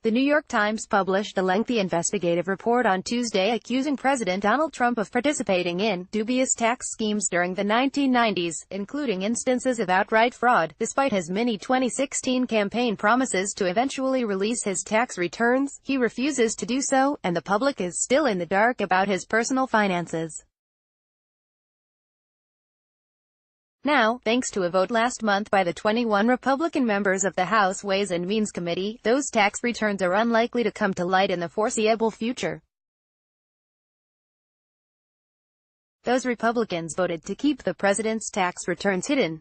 The New York Times published a lengthy investigative report on Tuesday accusing President Donald Trump of participating in dubious tax schemes during the 1990s, including instances of outright fraud. Despite his many 2016 campaign promises to eventually release his tax returns, he refuses to do so, and the public is still in the dark about his personal finances. Now, thanks to a vote last month by the 21 Republican members of the House Ways and Means Committee, those tax returns are unlikely to come to light in the foreseeable future. Those Republicans voted to keep the president's tax returns hidden,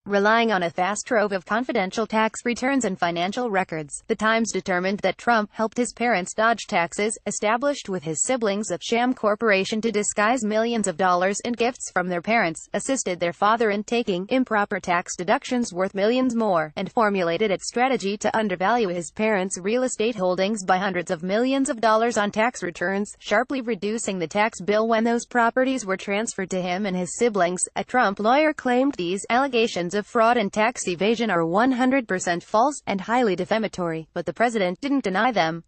relying on a vast trove of confidential tax returns and financial records. The Times determined that Trump helped his parents dodge taxes, established with his siblings a sham corporation to disguise millions of dollars in gifts from their parents, assisted their father in taking improper tax deductions worth millions more, and formulated its strategy to undervalue his parents' real estate holdings by hundreds of millions of dollars on tax returns, sharply reducing the tax bill when those properties were transferred to him and his siblings. A Trump lawyer claimed these allegations of fraud and tax evasion are 100% false and highly defamatory, but the president didn't deny them.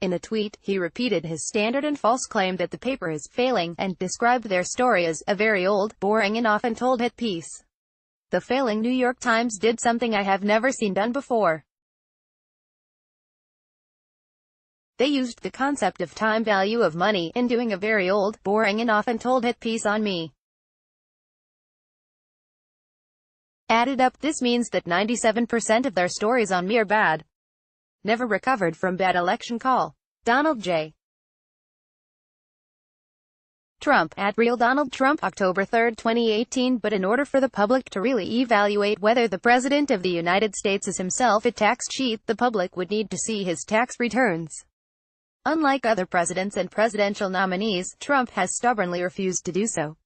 In a tweet, he repeated his standard and false claim that the paper is failing, and described their story as a very old, boring and often told hit piece. The failing New York Times did something I have never seen done before. They used the concept of time value of money in doing a very old, boring and often told hit piece on me. Added up, this means that 97% of their stories on me are bad. Never recovered from bad election call. Donald J. Trump, at Real Donald Trump, October 3, 2018. But in order for the public to really evaluate whether the President of the United States is himself a tax cheat, the public would need to see his tax returns. Unlike other presidents and presidential nominees, Trump has stubbornly refused to do so.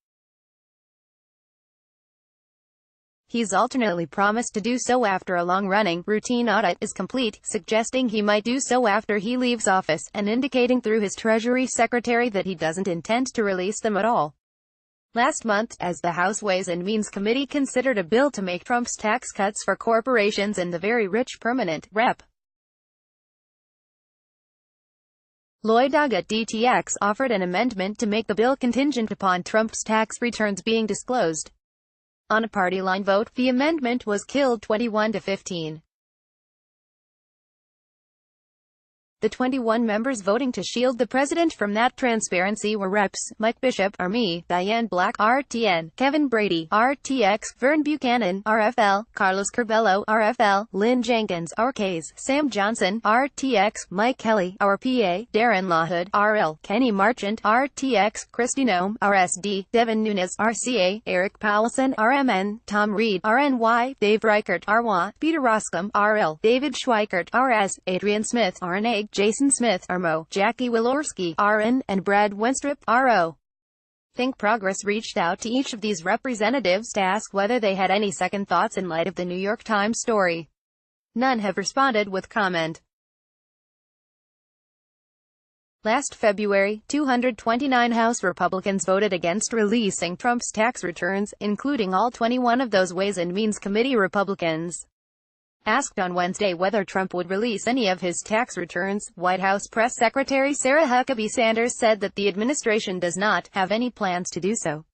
He's alternately promised to do so after a long-running, routine audit is complete, suggesting he might do so after he leaves office, and indicating through his Treasury Secretary that he doesn't intend to release them at all. Last month, as the House Ways and Means Committee considered a bill to make Trump's tax cuts for corporations and the very rich permanent, Rep. Lloyd Ogg at DTX offered an amendment to make the bill contingent upon Trump's tax returns being disclosed. On a party-line vote, the amendment was killed 21-15. The 21 members voting to shield the president from that transparency were Reps. Mike Bishop, RME, Diane Black, RTN, Kevin Brady, RTX, Vern Buchanan, RFL, Carlos Curbelo, RFL, Lynn Jenkins, RKs, Sam Johnson, RTX, Mike Kelly, RPA, Darren LaHood, RL, Kenny Marchant, RTX, Kristi Noem, RSD, Devin Nunes, RCA, Eric Powelson, RMN, Tom Reed, RNY, Dave Reichert, RWA, Peter Roskam, RL, David Schweikert, RS, Adrian Smith, RNA, Jason Smith, RMO, Jackie Walorski, RN, and Brad Wenstrup, RO. Think Progress reached out to each of these representatives to ask whether they had any second thoughts in light of the New York Times story. None have responded with comment. Last February, 229 House Republicans voted against releasing Trump's tax returns, including all 21 of those Ways and Means Committee Republicans. Asked on Wednesday whether Trump would release any of his tax returns, White House Press Secretary Sarah Huckabee Sanders said that the administration does not have any plans to do so.